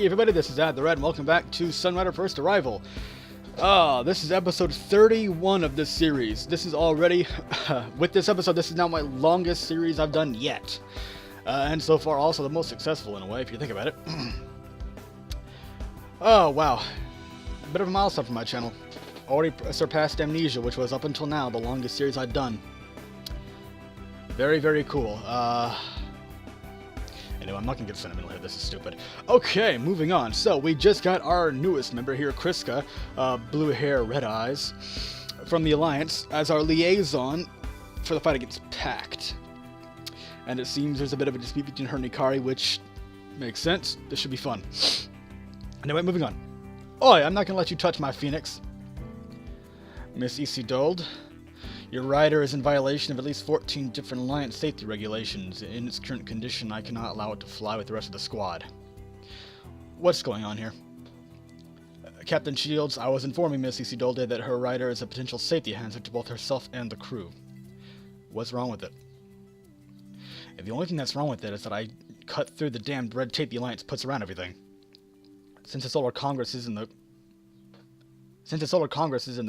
Hey everybody, this is Ad the Red, and welcome back to Sunrider First Arrival. This is episode 31 of this series. This is already, with this episode, this is now my longest series I've done yet. And so far also the most successful in a way, if you think about it. Oh, wow. Bit of a milestone for my channel. Already surpassed Amnesia, which was up until now the longest series I'd done. Very, very cool. Anyway, I'm not gonna get sentimental here, this is stupid. Okay, moving on. So, we just got our newest member here, Kriska, blue hair, red eyes, from the Alliance, as our liaison for the fight against PACT. And it seems there's a bit of a dispute between her and Ikari, which makes sense. This should be fun. Anyway, moving on. Oi, I'm not gonna let you touch my phoenix. Miss Isidolde. Your rider is in violation of at least 14 different Alliance safety regulations. In its current condition, I cannot allow it to fly with the rest of the squad. What's going on here? Captain Shields, I was informing Miss Isidolde that her rider is a potential safety hazard to both herself and the crew. What's wrong with it? And the only thing that's wrong with it is that I cut through the damned red tape the Alliance puts around everything. Since the Solar Congress is in the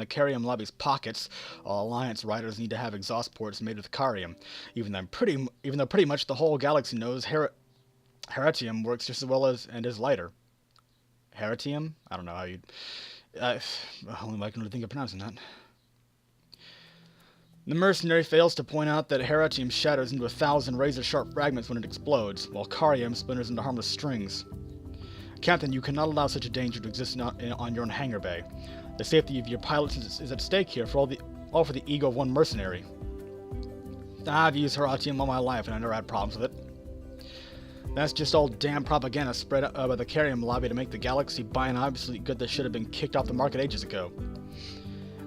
Carium lobby's pockets, all Alliance riders need to have exhaust ports made with Carium. Even though pretty much the whole galaxy knows Heratium works just as well as and is lighter. Heratium? I don't know how you. Only I can really think of pronouncing that. The mercenary fails to point out that Heratium shatters into 1,000 razor-sharp fragments when it explodes, while Carium splinters into harmless strings. Captain, you cannot allow such a danger to exist on your own hangar bay. The safety of your pilots is at stake here, all for the ego of one mercenary. I've used Heratium all my life, and I never had problems with it. That's just all damn propaganda spread by the Carium lobby to make the galaxy buy an obviously good that should have been kicked off the market ages ago.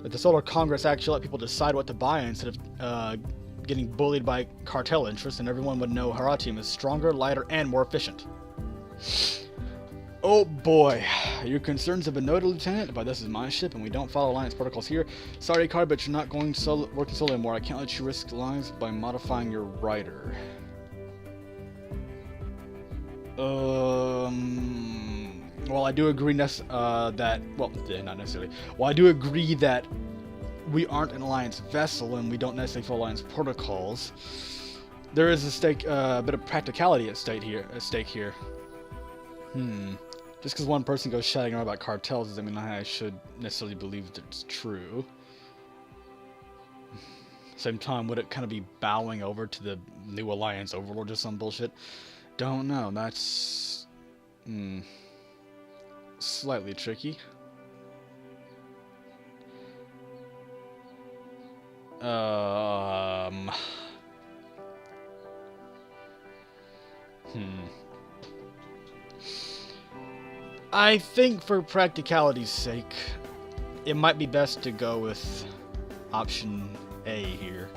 If the Solar Congress actually let people decide what to buy instead of getting bullied by cartel interests, then everyone would know Heratium is stronger, lighter, and more efficient. Oh boy, your concerns have been noted, Lieutenant, but this is my ship and we don't follow Alliance protocols here. Sorry, Car, but you're not working solo anymore. I can't let you risk lives by modifying your rider. Well, I do agree that, well, not necessarily. Well, I do agree that we aren't an Alliance vessel and we don't necessarily follow Alliance protocols. There is a bit of practicality at stake here. Just because one person goes shouting around about cartels doesn't mean I should necessarily believe that it's true. Same time, would it kind of be bowing over to the new Alliance overlord or some bullshit? Don't know. That's slightly tricky. I think for practicality's sake, it might be best to go with option A here.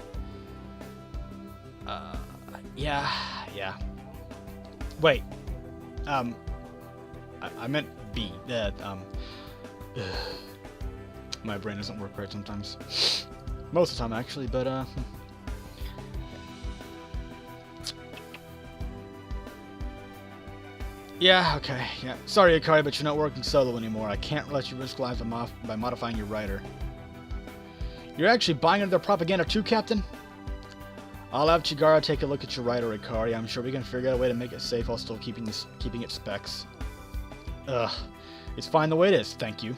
Yeah. Wait. I meant B. My brain doesn't work right sometimes. Most of the time, actually, but, yeah, okay, yeah. Sorry, Ikari, but you're not working solo anymore. I can't let you risk lives by modifying your rider. You're actually buying into their propaganda too, Captain? I'll have Chigara take a look at your rider, Ikari. I'm sure we can figure out a way to make it safe while still keeping its specs. It's fine the way it is, thank you.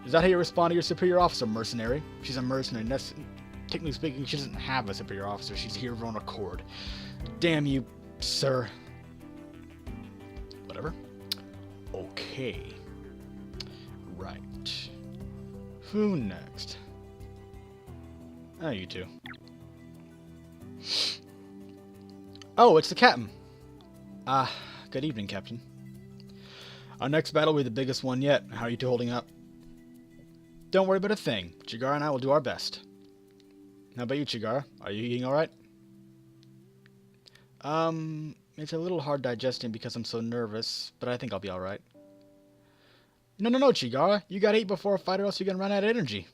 Is that how you respond to your superior officer, mercenary? She's a mercenary. Technically speaking, she doesn't have a superior officer. She's here of her own accord. Damn you, sir. Whatever. Okay. Right. Who next? Oh, you two. Oh, it's the captain. Good evening, Captain. Our next battle will be the biggest one yet. How are you two holding up? Don't worry about a thing. Chigara and I will do our best. How about you, Chigara? Are you eating alright? It's a little hard digesting because I'm so nervous, but I think I'll be alright. No, Chigara. You gotta eat before a fight or else you're gonna run out of energy.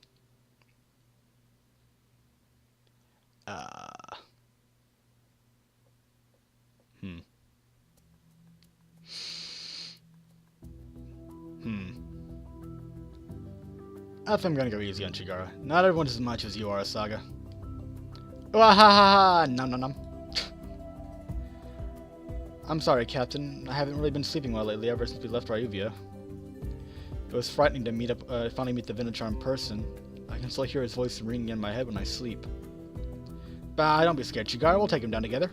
I think I'm gonna go easy on Chigara. Not everyone's as much as you are, Saga. Wahahaha! Nom nom nom. I'm sorry, Captain. I haven't really been sleeping well lately ever since we left Ryuvia. It was frightening to finally meet the Venuchar in person. I can still hear his voice ringing in my head when I sleep. Bah, don't be scared, Chigara. We'll take him down together.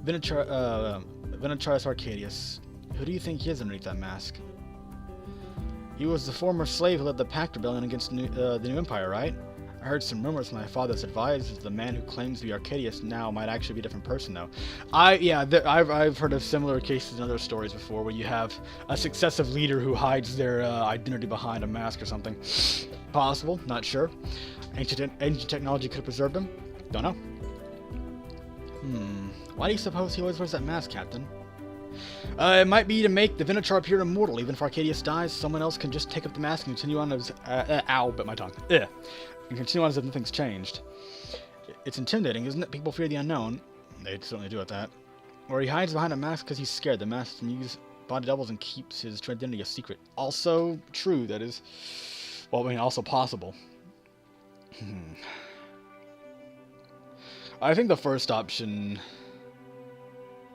Venucharis Arcadius. Who do you think he is underneath that mask? He was the former slave who led the PACT rebellion against the New Empire, right? I heard some rumors from my father's advisors. The man who claims to be Arcadius now might actually be a different person, though. I've heard of similar cases in other stories before, where you have a successive leader who hides their identity behind a mask or something. Possible, not sure. Ancient technology could have preserved him. Don't know. Why do you suppose he always wears that mask, Captain? It might be to make the Venuchar appear immortal. Even if Arcadius dies, someone else can just take up the mask and continue on as... ow, bit my tongue. And continue on as if nothing's changed. It's intimidating, isn't it? People fear the unknown. They certainly do at that. Or he hides behind a mask because he's scared. The mask can use body doubles and keeps his true identity a secret. Also true, that is. Well, I mean, also possible. I think the first option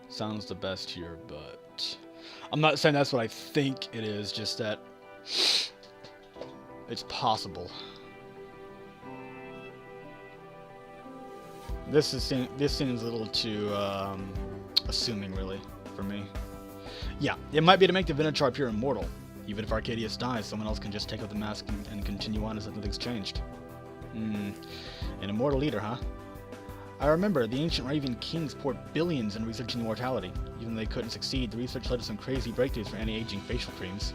sounds the best here, but I'm not saying that's what I think it is, just that it's possible. This seems a little too assuming, really, for me. Yeah, it might be to make the Venuchar appear immortal. Even if Arcadius dies, someone else can just take up the mask and continue on as if nothing's changed. An immortal leader, huh? I remember, the ancient Ryuvian kings poured billions in researching immortality. Even though they couldn't succeed, the research led to some crazy breakthroughs for anti-aging facial creams.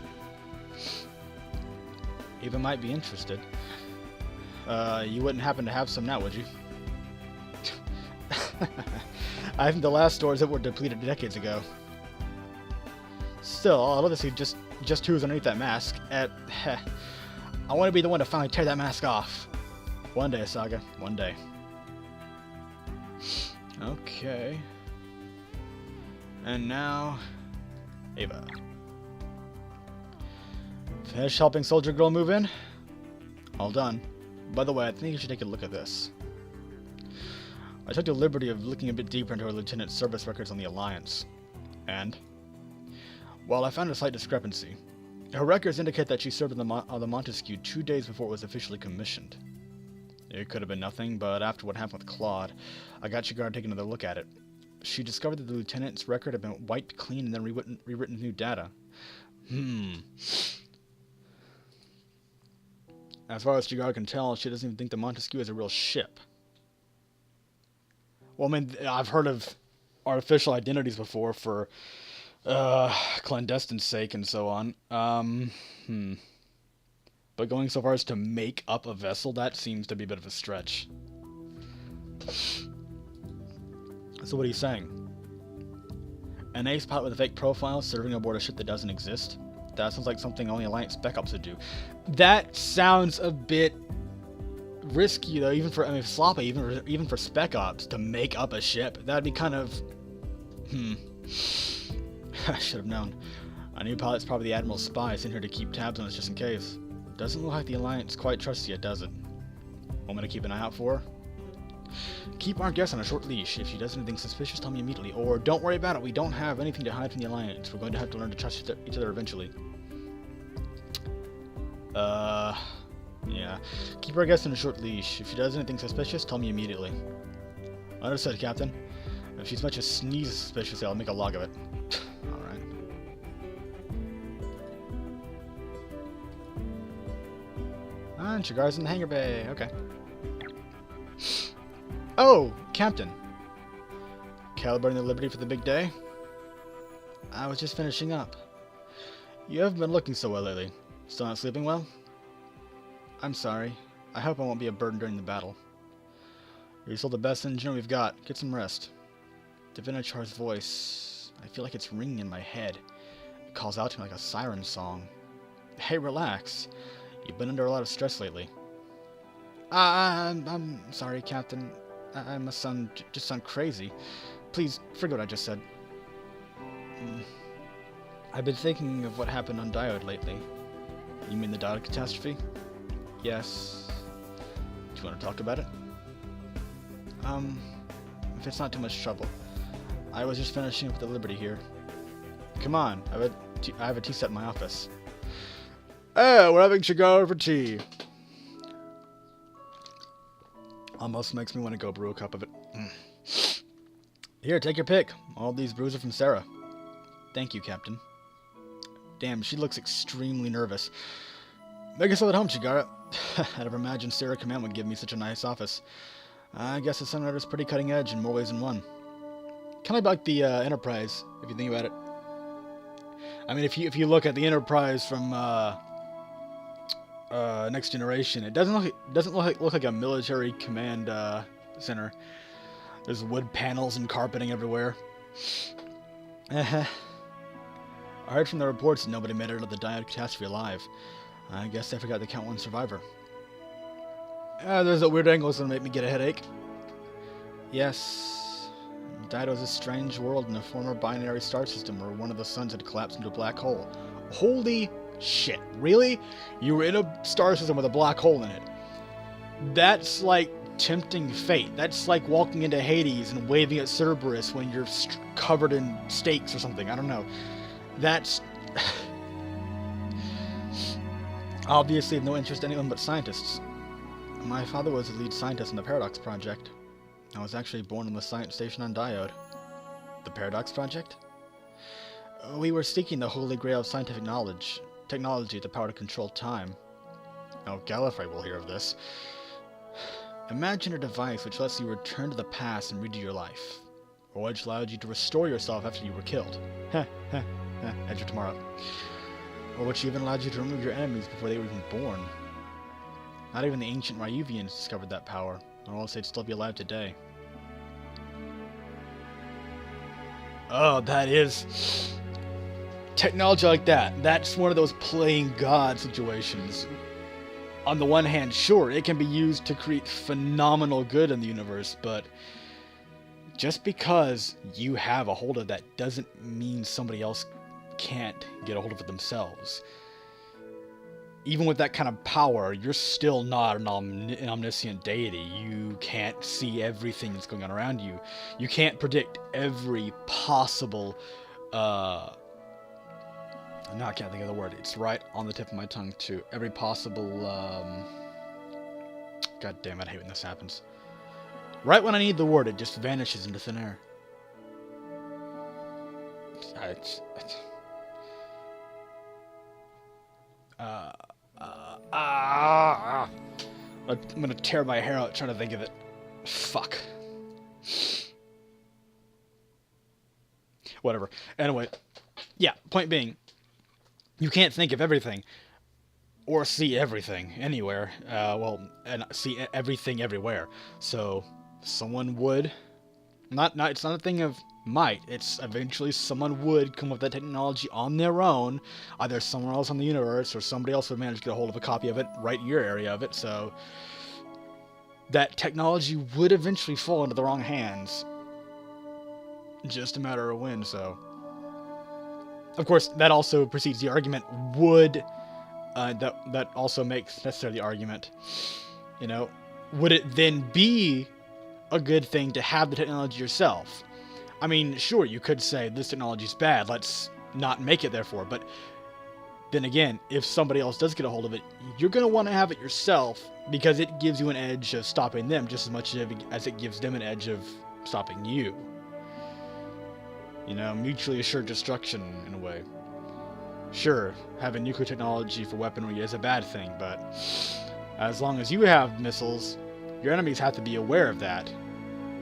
Eva might be interested. You wouldn't happen to have some now, would you? I think the last stores that were depleted decades ago. Still, I'd love to see just who's underneath that mask. I want to be the one to finally tear that mask off. One day, Saga. One day. Okay. And now, Ava. Finish helping Soldier Girl move in? All done. By the way, I think you should take a look at this. I took the liberty of looking a bit deeper into her lieutenant's service records on the Alliance. And, well, I found a slight discrepancy. Her records indicate that she served on the Montesquieu 2 days before it was officially commissioned. It could have been nothing, but after what happened with Claude, I got Chigara to take another look at it. She discovered that the lieutenant's record had been wiped clean and then rewritten with new data. As far as Chigara can tell, she doesn't even think the Montesquieu is a real ship. Well, I mean, I've heard of artificial identities before for clandestine sake and so on. But going so far as to make up a vessel, that seems to be a bit of a stretch. So what are you saying? An ace pilot with a fake profile serving aboard a ship that doesn't exist? That sounds like something only Alliance Spec Ops would do. That sounds a bit risky, though, sloppy, even for Spec Ops, to make up a ship. That'd be kind of... I should have known. A new pilot's probably the Admiral's spy, sent here to keep tabs on us just in case. Doesn't look like the Alliance quite trusts you yet, does it? Want me to keep an eye out for her? Keep our guest on a short leash. If she does anything suspicious, tell me immediately. Or don't worry about it, we don't have anything to hide from the Alliance. We're going to have to learn to trust each other eventually. Yeah. Keep our guest on a short leash. If she does anything suspicious, tell me immediately. Understood, Captain. If she's much as sneezes suspiciously, I'll make a log of it. Alright. And Chigara's in the hangar bay. Okay. Oh, Captain. Calibrating the Liberty for the big day? I was just finishing up. You haven't been looking so well lately. Still not sleeping well? I'm sorry. I hope I won't be a burden during the battle. You're still the best engineer we've got. Get some rest. Venuchar's voice. I feel like it's ringing in my head. It calls out to me like a siren song. Hey, relax. You've been under a lot of stress lately. I'm sorry, Captain. I must just sound crazy. Please, forget what I just said. I've been thinking of what happened on Diode lately. You mean the data catastrophe? Yes. Do you want to talk about it? If it's not too much trouble. I was just finishing up the Liberty here. Come on, I have a tea set in my office. Oh, we're having cigar over tea. Almost makes me want to go brew a cup of it. Here, take your pick. All these brews are from Sarah. Thank you, Captain. Damn, she looks extremely nervous. Make yourself at home, Chigara. I never imagined Sarah Command would give me such a nice office. I guess the Sunrider's pretty cutting edge in more ways than one. Kind of like the Enterprise, if you think about it. I mean, if you look at the Enterprise from Next Generation, it doesn't look like a military command center. There's wood panels and carpeting everywhere. I heard from the reports that nobody made it out of the Diode catastrophe alive. I guess I forgot to count one survivor. There's a weird angles that make me get a headache. Yes. Diode was a strange world in a former binary star system where one of the suns had collapsed into a black hole. Holy shit. Really? You were in a star system with a black hole in it. That's like tempting fate. That's like walking into Hades and waving at Cerberus when you're covered in stakes or something. I don't know. That's... Obviously of no interest to anyone but scientists. My father was the lead scientist in the Paradox Project. I was actually born on the science station on Diode. The Paradox Project? We were seeking the holy grail of scientific knowledge, technology, the power to control time. Oh, Gallifrey will hear of this. Imagine a device which lets you return to the past and redo your life, or which allowed you to restore yourself after you were killed. Edge of Tomorrow. Or which even allowed you to remove your enemies before they were even born. Not even the ancient Ryuvians discovered that power, or else they'd still be alive today. Oh, that is... Technology like that. That's one of those playing God situations. On the one hand, sure, it can be used to create phenomenal good in the universe, but just because you have a hold of that doesn't mean somebody else can't get a hold of it themselves. Even with that kind of power, you're still not an omniscient deity. You can't see everything that's going on around you. You can't predict every possible... No, I can't think of the word. It's right on the tip of my tongue, too. Every possible... God damn it, I hate when this happens. Right when I need the word, it just vanishes into thin air. I'm gonna tear my hair out trying to think of it. Fuck. Whatever. Anyway, yeah, point being, you can't think of everything, or see everything anywhere, and see everything everywhere. So, someone would, it's not a thing of might, it's eventually someone would come up with that technology on their own, either somewhere else in the universe, or somebody else would manage to get a hold of a copy of it right in your area of it, so that technology would eventually fall into the wrong hands. Just a matter of when, so. Of course, that also precedes the argument, would, that also makes necessarily the argument, you know, would it then be a good thing to have the technology yourself? I mean, sure, you could say, this technology's bad, let's not make it therefore, but then again, if somebody else does get a hold of it, you're going to want to have it yourself, because it gives you an edge of stopping them just as much as it gives them an edge of stopping you. You know, mutually assured destruction, in a way. Sure, having nuclear technology for weaponry is a bad thing, but as long as you have missiles, your enemies have to be aware of that.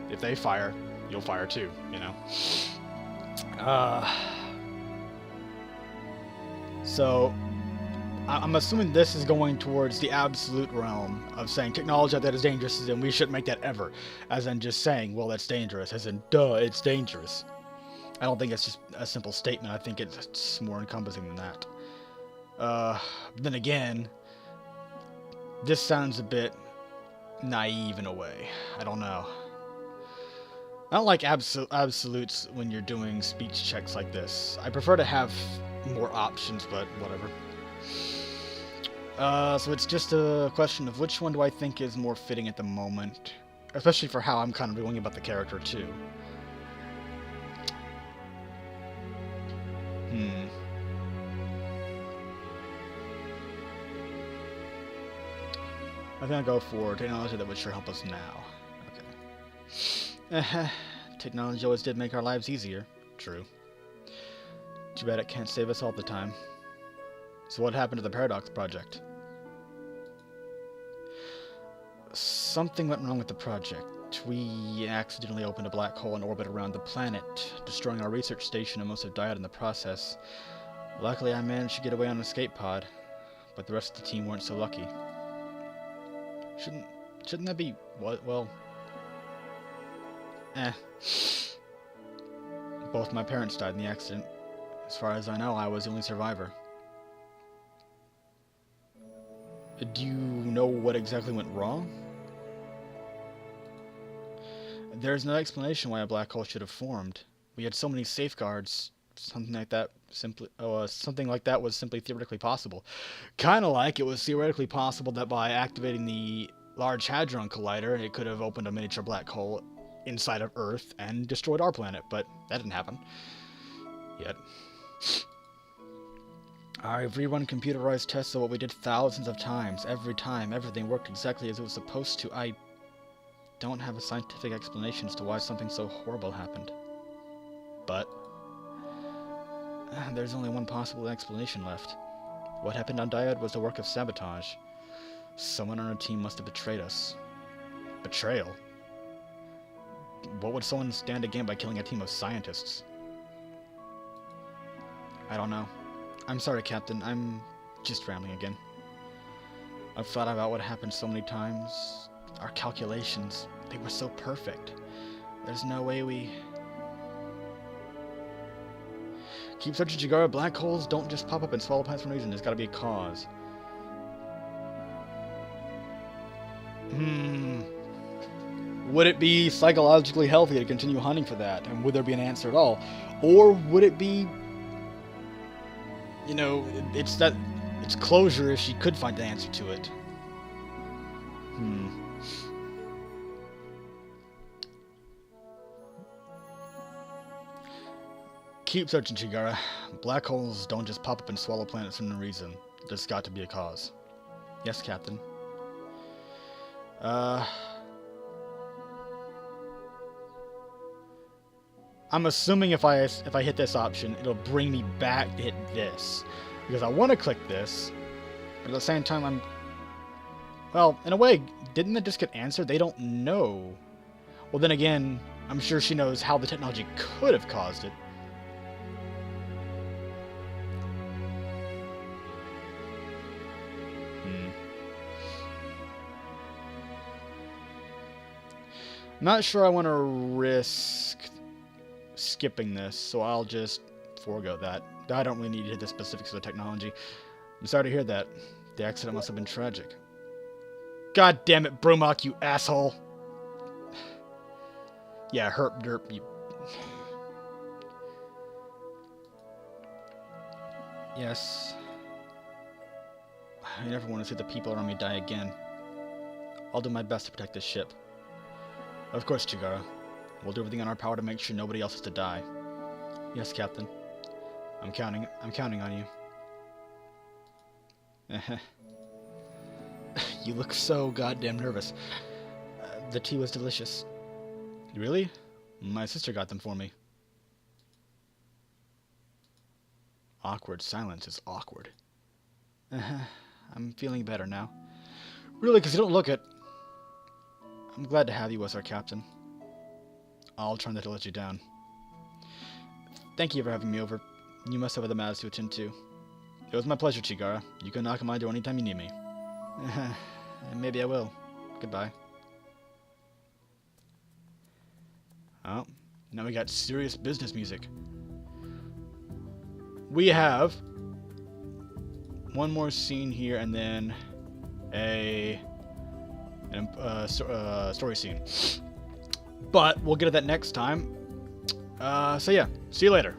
If they fire, you'll fire too, you know? So, I'm assuming this is going towards the absolute realm of saying technology that is dangerous, and we shouldn't make that ever. As in just saying, well, that's dangerous. As in, duh, it's dangerous. I don't think it's just a simple statement. I think it's more encompassing than that. Then again, this sounds a bit naive in a way. I don't know. I don't like absolutes when you're doing speech checks like this. I prefer to have more options, but whatever. So it's just a question of which one do I think is more fitting at the moment. Especially for how I'm kind of feeling about the character, too. I think I'll go for technology that would sure help us now. Okay. Technology always did make our lives easier. True. Too bad it can't save us all the time. So what happened to the Paradox Project? Something went wrong with the project. We accidentally opened a black hole in orbit around the planet, destroying our research station, and most have died in the process. Luckily, I managed to get away on an escape pod, but the rest of the team weren't so lucky. Shouldn't that be what? Well, both my parents died in the accident. As far as I know, I was the only survivor. Do you know what exactly went wrong? There's no explanation why a black hole should have formed. We had so many safeguards. Something like that was simply theoretically possible. Kind of like it was theoretically possible that by activating the Large Hadron Collider, it could have opened a miniature black hole inside of Earth and destroyed our planet, but that didn't happen. Yet. I've rerun computerized tests of what we did thousands of times. Every time, everything worked exactly as it was supposed to. I don't have a scientific explanation as to why something so horrible happened. But there's only one possible explanation left. What happened on Dyad was the work of sabotage. Someone on our team must have betrayed us. Betrayal? What would someone stand to gain by killing a team of scientists? I don't know. I'm sorry, Captain. I'm just rambling again. I've thought about what happened so many times. Our calculations, they were so perfect. There's no way we... Keep searching, Chigara. Black holes don't just pop up and swallow planets for no reason. There's gotta be a cause. Would it be psychologically healthy to continue hunting for that? And would there be an answer at all? Or would it be... You know, it's closure if she could find the answer to it. Keep searching, Chigara. Black holes don't just pop up and swallow planets for no reason. There's got to be a cause. Yes, Captain. I'm assuming if I hit this option, it'll bring me back to hit this. Because I want to click this, but at the same time well, in a way, didn't it just get answered? They don't know. Well, then again, I'm sure she knows how the technology could have caused it. Not sure I want to risk skipping this, so I'll just forego that. I don't really need to hit the specifics of the technology. I'm sorry to hear that. The accident must have been tragic. God damn it, Brumok, you asshole! Yeah, herp derp, you... Yes. I never want to see the people around me die again. I'll do my best to protect this ship. Of course, Chigara. We'll do everything in our power to make sure nobody else has to die. Yes, Captain. I'm counting on you. You look so goddamn nervous. The tea was delicious. Really? My sister got them for me. Awkward silence is awkward. I'm feeling better now. Really, because you don't look it. I'm glad to have you as our captain. I'll try not to let you down. Thank you for having me over. You must have other matters to attend to. It was my pleasure, Chigara. You can knock on my door anytime you need me. Maybe I will. Goodbye. Oh, now we got serious business music. We have one more scene here and then a story scene. But we'll get to that next time. So yeah, see you later.